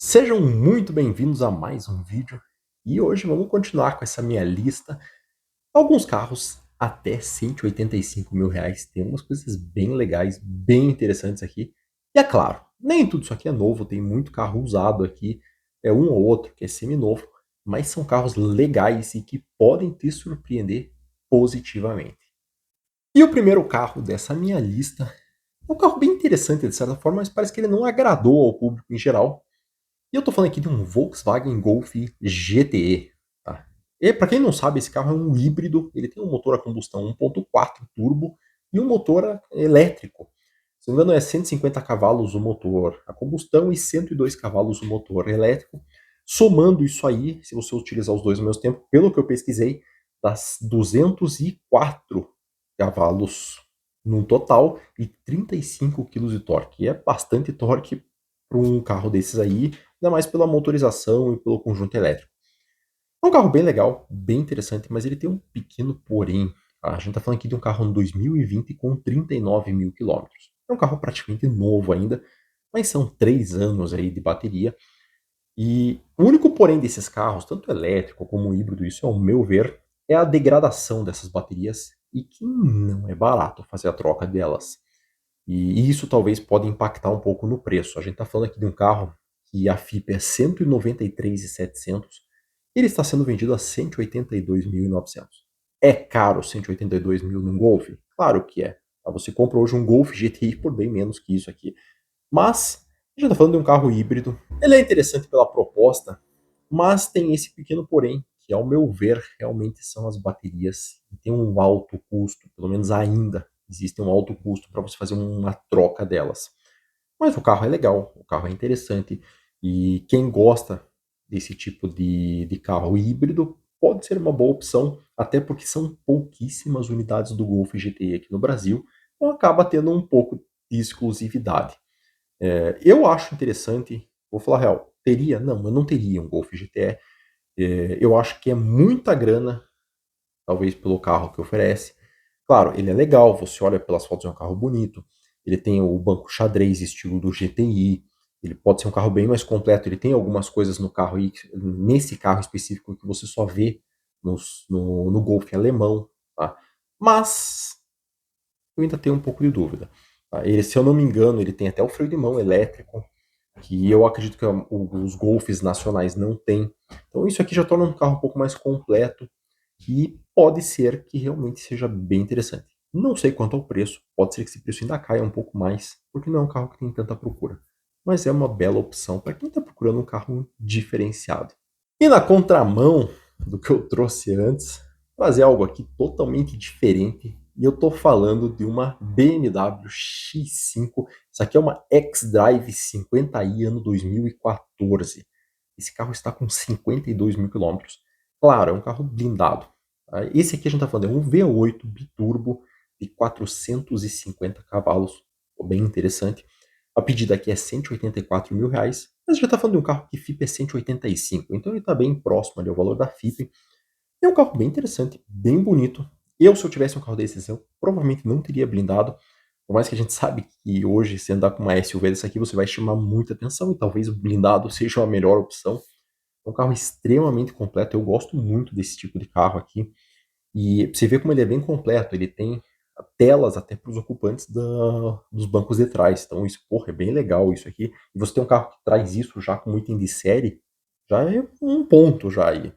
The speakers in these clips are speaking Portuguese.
Sejam muito bem-vindos a mais um vídeo e hoje vamos continuar com essa minha lista. Alguns carros até 185 mil reais, tem umas coisas bem legais, bem interessantes aqui. E é claro, nem tudo isso aqui é novo, tem muito carro usado aqui, é um ou outro que é semi-novo, mas são carros legais e que podem te surpreender positivamente. E o primeiro carro dessa minha lista é um carro bem interessante de certa forma, mas parece que ele não agradou ao público em geral. E eu tô falando aqui de um Volkswagen Golf GTE, tá? E para quem não sabe, esse carro é um híbrido, ele tem um motor a combustão 1.4 turbo e um motor elétrico. Se não me engano, é 150 cavalos o motor a combustão e 102 cavalos o motor elétrico. Somando isso aí, se você utilizar os dois ao mesmo tempo, pelo que eu pesquisei, dá 204 cavalos no total e 35 quilos de torque. E é bastante torque para um carro desses aí, ainda mais pela motorização e pelo conjunto elétrico. É um carro bem legal, bem interessante, mas ele tem um pequeno porém. A gente está falando aqui de um carro em 2020 com 39 mil quilômetros. É um carro praticamente novo ainda, mas são 3 anos aí de bateria. E o único porém desses carros, tanto elétrico como híbrido, isso ao meu ver, é a degradação dessas baterias e que não é barato fazer a troca delas. E isso talvez pode impactar um pouco no preço. A gente está falando aqui de um carro que a FIP é 193.700, ele está sendo vendido a 182.900. É caro 182 mil num Golf? Claro que é. Você compra hoje um Golf GTI por bem menos que isso aqui. Mas a gente está falando de um carro híbrido. Ele é interessante pela proposta, mas tem esse pequeno porém, que ao meu ver realmente são as baterias. Tem um alto custo, pelo menos ainda existe um alto custo para você fazer uma troca delas. Mas o carro é legal, o carro é interessante e quem gosta desse tipo de carro híbrido pode ser uma boa opção, até porque são pouquíssimas unidades do Golf GTI aqui no Brasil, então acaba tendo um pouco de exclusividade. Eu acho interessante, vou falar a real, teria? Não, eu não teria um Golf GTE. Eu acho que é muita grana, talvez pelo carro que oferece. Claro, ele é legal, você olha pelas fotos, é um carro bonito. Ele tem o banco xadrez estilo do GTI. Ele pode ser um carro bem mais completo. Ele tem algumas coisas no carro aí, nesse carro específico, que você só vê no Golf alemão. Tá? Mas eu ainda tenho um pouco de dúvida. Tá? Ele, se eu não me engano, ele tem até o freio de mão elétrico, que eu acredito que os Golfs nacionais não têm. Então isso aqui já torna um carro um pouco mais completo e pode ser que realmente seja bem interessante. Não sei quanto ao preço, pode ser que esse preço ainda caia um pouco mais, porque não é um carro que tem tanta procura. Mas é uma bela opção para quem está procurando um carro diferenciado. E na contramão do que eu trouxe antes, trazer algo aqui totalmente diferente. E eu estou falando de uma BMW X5. Isso aqui é uma X-Drive 50i ano 2014. Esse carro está com 52 mil quilômetros. Claro, é um carro blindado. Tá? Esse aqui a gente está falando é um V8 biturbo de 450 cavalos. Bem interessante. A pedida aqui é 184 mil reais, mas já está falando de um carro que FIP é 185, então ele está bem próximo ali ao valor da FIP. É um carro bem interessante, bem bonito. Eu, se eu tivesse um carro desses, eu provavelmente não teria blindado, por mais que a gente sabe que hoje, se andar com uma SUV dessa aqui, você vai chamar muita atenção e talvez o blindado seja a melhor opção. É um carro extremamente completo, eu gosto muito desse tipo de carro aqui. E você vê como ele é bem completo, ele tem telas até para os ocupantes dos bancos de trás. Então isso, porra, é bem legal isso aqui. E você tem um carro que traz isso já como item de série, já é um ponto já aí.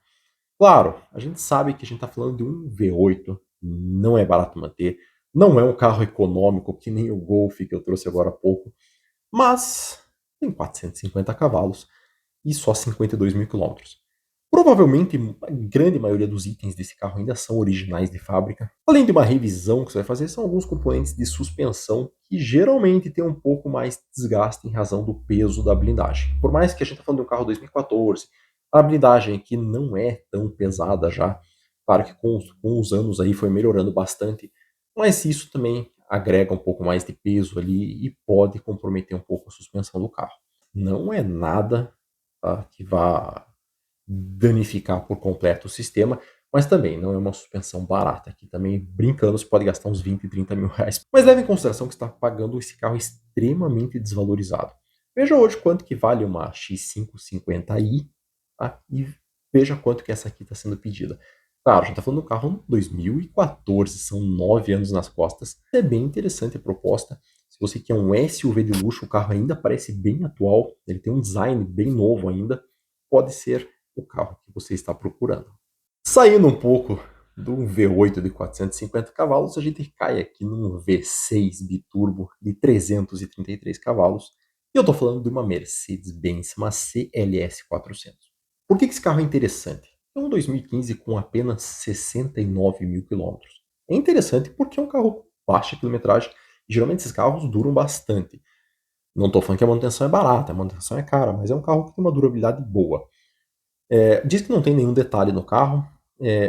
Claro, a gente sabe que a gente está falando de um V8, não é barato manter, não é um carro econômico que nem o Golf que eu trouxe agora há pouco, mas tem 450 cavalos e só 52 mil quilômetros. Provavelmente a grande maioria dos itens desse carro ainda são originais de fábrica. Além de uma revisão que você vai fazer, são alguns componentes de suspensão que geralmente tem um pouco mais de desgaste em razão do peso da blindagem. Por mais que a gente está falando de um carro 2014, a blindagem aqui não é tão pesada já. Claro que com os anos aí foi melhorando bastante, mas isso também agrega um pouco mais de peso ali e pode comprometer um pouco a suspensão do carro. Não é nada, tá, que vá danificar por completo o sistema, mas também não é uma suspensão barata. Aqui também, brincando, você pode gastar uns 20, 30 mil reais. Mas leve em consideração que você está pagando esse carro extremamente desvalorizado. Veja hoje quanto que vale uma X550i, tá? E veja quanto que essa aqui está sendo pedida. Claro, a gente está falando do carro 2014, são 9 anos nas costas. É bem interessante a proposta. Se você quer um SUV de luxo, o carro ainda parece bem atual, ele tem um design bem novo ainda, pode ser o carro que você está procurando. Saindo um pouco do V8 de 450 cavalos, a gente cai aqui num V6 biturbo de 333 cavalos. E eu estou falando de uma Mercedes-Benz, uma CLS 400. Por que esse carro é interessante? É um 2015 com apenas 69 mil quilômetros. É interessante porque é um carro com baixa quilometragem e geralmente esses carros duram bastante. Não estou falando que a manutenção é barata, a manutenção é cara, mas é um carro que tem uma durabilidade boa. Diz que não tem nenhum detalhe no carro.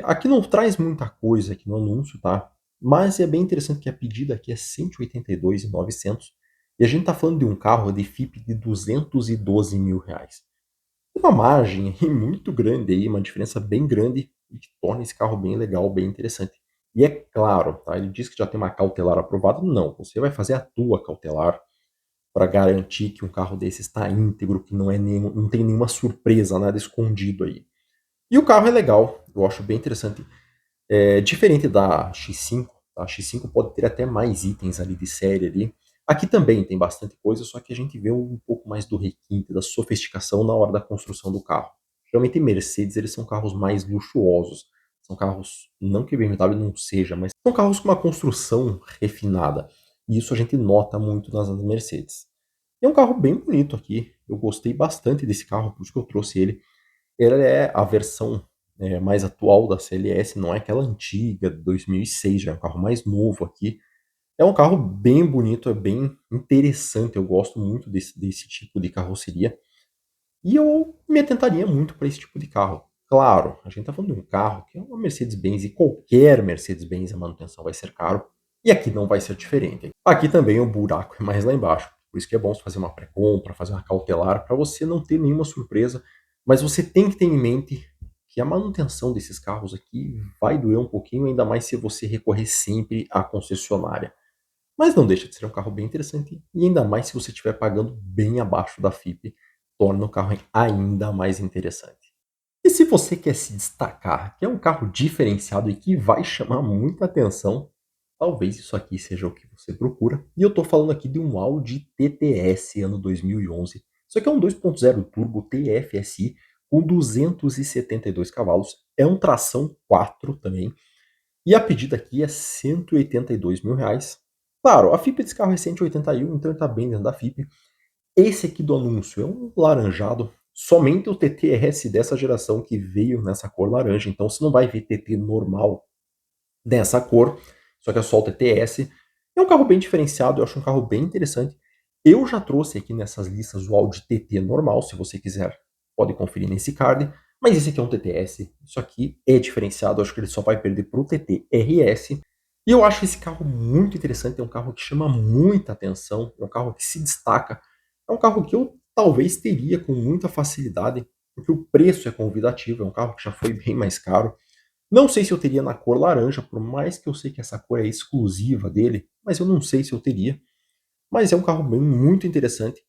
Aqui não traz muita coisa aqui no anúncio, tá? Mas é bem interessante que a pedida aqui é 182.900 e a gente está falando de um carro de FIP de 212 mil reais. Uma margem muito grande aí, uma diferença bem grande e que torna esse carro bem legal, bem interessante. E é claro, tá? Ele diz que já tem uma cautelar aprovada. Não, você vai fazer a tua cautelar para garantir que um carro desse está íntegro, que não tem nenhuma surpresa, nada escondido aí. E o carro é legal, eu acho bem interessante. Diferente da X5, a X5 pode ter até mais itens ali de série ali. Aqui também tem bastante coisa, só que a gente vê um pouco mais do requinte, da sofisticação na hora da construção do carro. Geralmente Mercedes, eles são carros mais luxuosos. São carros, não que BMW não seja, mas são carros com uma construção refinada. E isso a gente nota muito nas Mercedes. E é um carro bem bonito aqui. Eu gostei bastante desse carro, por isso que eu trouxe ele. Ele é a versão mais atual da CLS, não é aquela antiga, de 2006, já é um carro mais novo aqui. É um carro bem bonito, é bem interessante, eu gosto muito desse tipo de carroceria. E eu me atentaria muito para esse tipo de carro. Claro, a gente está falando de um carro que é uma Mercedes-Benz e qualquer Mercedes-Benz a manutenção vai ser caro. E aqui não vai ser diferente. Aqui também o buraco é mais lá embaixo. Por isso que é bom você fazer uma pré-compra, fazer uma cautelar, para você não ter nenhuma surpresa. Mas você tem que ter em mente que a manutenção desses carros aqui vai doer um pouquinho, ainda mais se você recorrer sempre à concessionária. Mas não deixa de ser um carro bem interessante, e ainda mais se você estiver pagando bem abaixo da FIP, torna o carro ainda mais interessante. E se você quer se destacar, que é um carro diferenciado e que vai chamar muita atenção, talvez isso aqui seja o que você procura. E eu estou falando aqui de um Audi TTS ano 2011. Isso aqui é um 2.0 turbo TFSI com 272 cavalos. É um tração 4 também. E a pedida aqui é 182 mil reais. Claro, a FIP desse carro é 181, então ele está bem dentro da FIP. Esse aqui do anúncio é um laranjado. Somente o TTS dessa geração que veio nessa cor laranja. Então você não vai ver TT normal dessa cor, só que é só o TTS. É um carro bem diferenciado, eu acho um carro bem interessante. Eu já trouxe aqui nessas listas o Audi TT normal, se você quiser, pode conferir nesse card. Mas esse aqui é um TTS, isso aqui é diferenciado, eu acho que ele só vai perder para o TT RS. E eu acho esse carro muito interessante, é um carro que chama muita atenção, é um carro que se destaca, é um carro que eu talvez teria com muita facilidade, porque o preço é convidativo, é um carro que já foi bem mais caro. Não sei se eu teria na cor laranja, por mais que eu sei que essa cor é exclusiva dele, mas eu não sei se eu teria. Mas é um carro bem muito interessante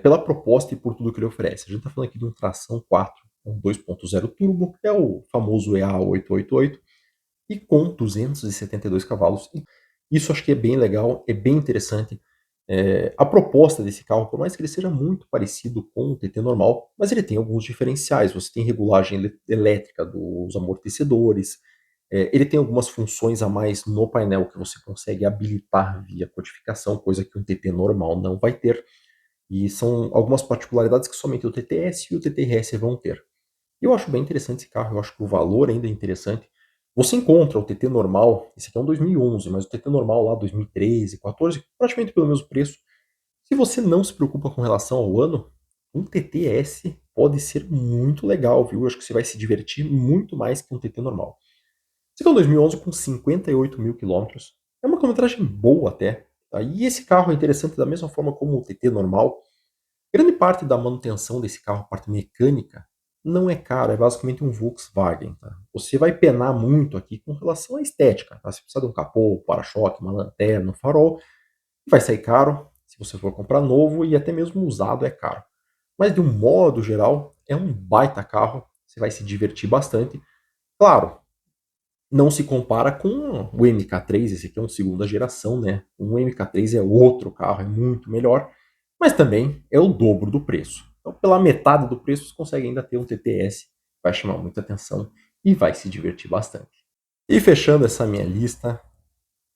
pela proposta e por tudo que ele oferece. A gente está falando aqui de um tração 4, um 2.0 turbo, que é o famoso EA888, e com 272 cavalos. Isso acho que é bem legal, é bem interessante. A proposta desse carro, por mais que ele seja muito parecido com o TT normal, mas ele tem alguns diferenciais. Você tem regulagem elétrica dos amortecedores, ele tem algumas funções a mais no painel que você consegue habilitar via codificação, coisa que um TT normal não vai ter. E são algumas particularidades que somente o TTS e o TTRS vão ter. Eu acho bem interessante esse carro, eu acho que o valor ainda é interessante. Você encontra o TT normal, esse aqui é um 2011, mas o TT normal lá 2013, 14, praticamente pelo mesmo preço. Se você não se preocupa com relação ao ano, um TTS pode ser muito legal, viu? Eu acho que você vai se divertir muito mais que um TT normal. Esse aqui é um 2011 com 58 mil quilômetros. É uma quilometragem boa até. Tá? E esse carro é interessante da mesma forma como o TT normal. Grande parte da manutenção desse carro, parte mecânica, não é cara, é basicamente um Volkswagen. Tá? Você vai penar muito aqui com relação à estética. Tá? Você precisa de um capô, para-choque, uma lanterna, um farol, vai sair caro. Se você for comprar novo, e até mesmo usado é caro. Mas de um modo geral, é um baita carro, você vai se divertir bastante. Claro, não se compara com o MK3, esse aqui é um segunda geração, né? O MK3 é outro carro, é muito melhor, mas também é o dobro do preço. Então, pela metade do preço, você consegue ainda ter um TTS, vai chamar muita atenção e vai se divertir bastante. E fechando essa minha lista,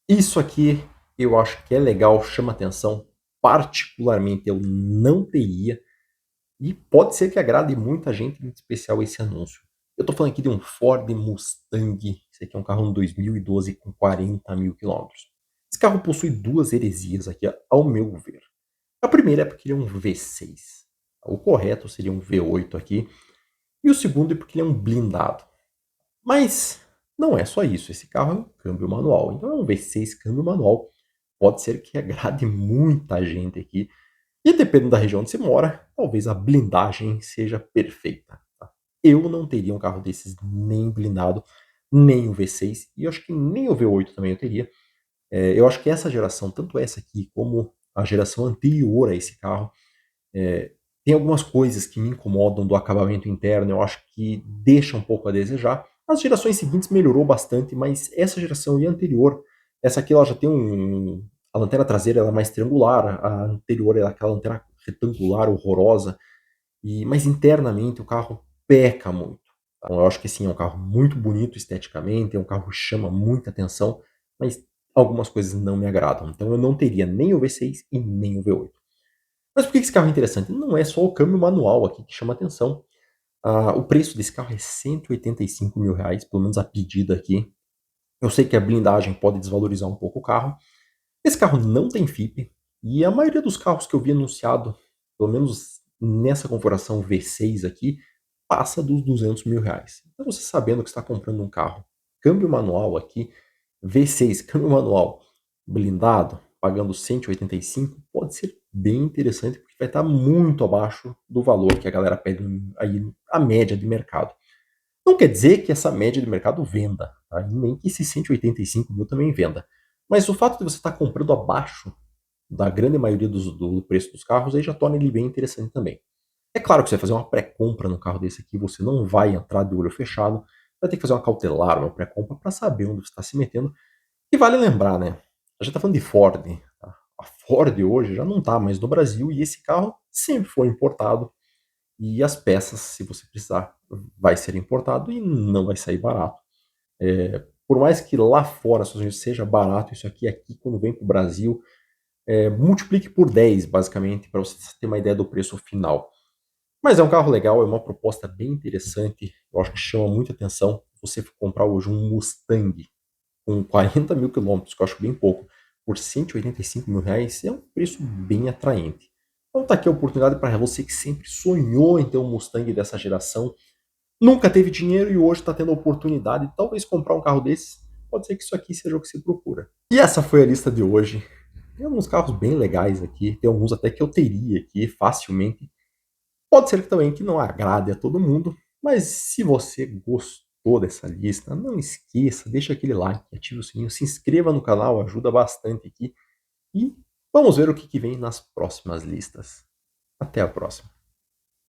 isso aqui eu acho que é legal, chama atenção. Particularmente eu não teria, e pode ser que agrade muita gente, em especial esse anúncio. Eu estou falando aqui de um Ford Mustang. Esse aqui é um carro de 2012 com 40 mil quilômetros. Esse carro possui duas heresias aqui, ao meu ver. A primeira é porque ele é um V6. O correto seria um V8 aqui. E o segundo é porque ele é um blindado. Mas não é só isso. Esse carro é um câmbio manual. Então é um V6 câmbio manual. Pode ser que agrade muita gente aqui. E dependendo da região onde você mora, talvez a blindagem seja perfeita. Tá? Eu não teria um carro desses nem blindado, nem o V6, e eu acho que nem o V8 também eu teria. Eu acho que essa geração, tanto essa aqui como a geração anterior a esse carro, é, tem algumas coisas que me incomodam do acabamento interno, eu acho que deixa um pouco a desejar. As gerações seguintes melhorou bastante, mas essa geração e a anterior, essa aqui ela já tem a lanterna traseira ela é mais triangular, a anterior é aquela lanterna retangular horrorosa, mas internamente o carro peca muito. Tá? Então, eu acho que sim, é um carro muito bonito esteticamente, é um carro que chama muita atenção, mas algumas coisas não me agradam. Então eu não teria nem o V6 e nem o V8. Mas por que esse carro é interessante? Não é só o câmbio manual aqui que chama atenção. O preço desse carro é 185 mil reais, pelo menos a pedida aqui. Eu sei que a blindagem pode desvalorizar um pouco o carro. Esse carro não tem FIP, e a maioria dos carros que eu vi anunciado, pelo menos nessa configuração V6 aqui, passa dos 200 mil reais. Então você sabendo que está comprando um carro, câmbio manual aqui, V6, câmbio manual, blindado, pagando 185, pode ser bem interessante, porque vai estar muito abaixo do valor que a galera pede aí, a média de mercado. Não quer dizer que essa média de mercado venda, tá? E nem que esses 185 mil também venda. Mas o fato de você estar comprando abaixo da grande maioria do preço dos carros, aí já torna ele bem interessante também. É claro que você vai fazer uma pré-compra no carro desse aqui, você não vai entrar de olho fechado, vai ter que fazer uma cautelar, uma pré-compra para saber onde você está se metendo. E vale lembrar, né? A gente está falando de Ford. Tá? A Ford hoje já não está mais no Brasil e esse carro sempre foi importado. E as peças, se você precisar, vai ser importado e não vai sair barato. Por mais que lá fora seja barato, isso aqui quando vem para o Brasil, multiplique por 10, basicamente, para você ter uma ideia do preço final. Mas é um carro legal, é uma proposta bem interessante, eu acho que chama muita atenção. Se você for comprar hoje um Mustang com 40 mil quilômetros, que eu acho bem pouco, por 185 mil reais, é um preço bem atraente. Então tá aqui a oportunidade para você que sempre sonhou em ter um Mustang dessa geração, nunca teve dinheiro e hoje está tendo a oportunidade de talvez comprar um carro desses. Pode ser que isso aqui seja o que você procura. E essa foi a lista de hoje. Tem alguns carros bem legais aqui, tem alguns até que eu teria aqui facilmente. Pode ser também que não agrade a todo mundo, mas se você gostou dessa lista, não esqueça, deixa aquele like, ative o sininho, se inscreva no canal, ajuda bastante aqui. E vamos ver o que vem nas próximas listas. Até a próxima.